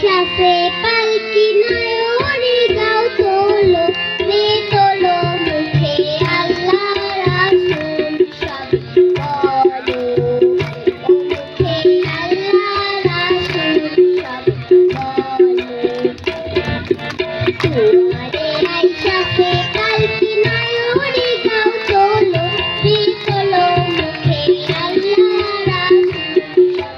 আইসা সে পালকি নয়নে গাও তোলো রে তোলো মুখে আল্লাহ রাসূল সব বলো ও মুখে আল্লাহ রাসূল সব বলো তোমারে আইসা সে পালকি নয়নে গাও তোলো রে তোলো মুখে আল্লাহ রাসূল সব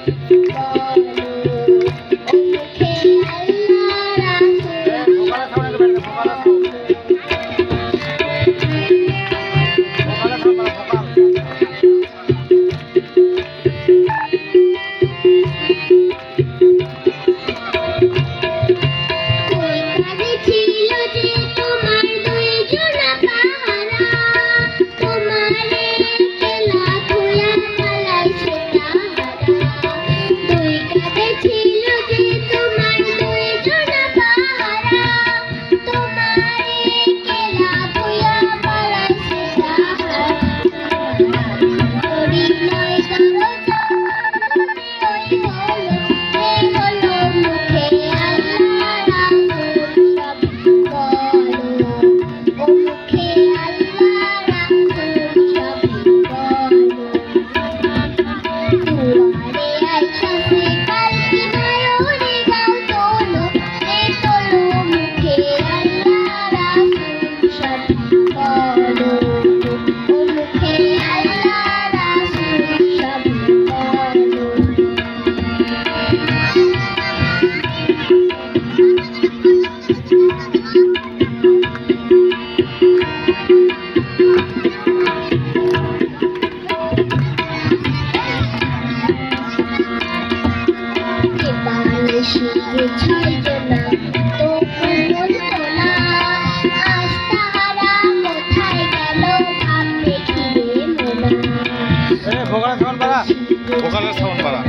ভোকালের সাউন্ড বাড়া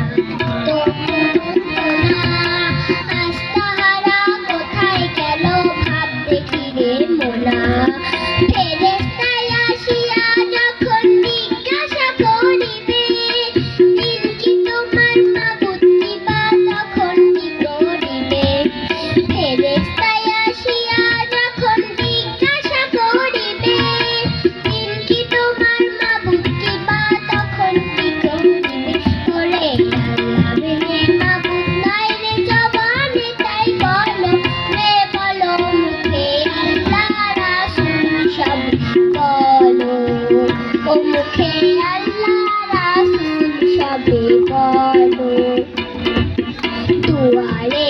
আস্তাহারা কোথায় গেল ভাব দেখি রে মোনা ফেরেশতায় আসিয়া যখন জিজ্ঞাসা করিবে দিন কি তোমার মাবুদ দিবা তখন কি করিবে ফেরেশতায় আসিয়া যখন জিজ্ঞাসা করিবে দিন কি তোমার মাবুদ দিবা তখন কি করিবে ওরে আল্লাহ রে মাবুদ নাই রে জবানে তাই বলো রে বলো মুখে আল্লাহ রাসূল সব বলো ও মুখে আল্লাহ রাসূল সবে বলো দুয়ারে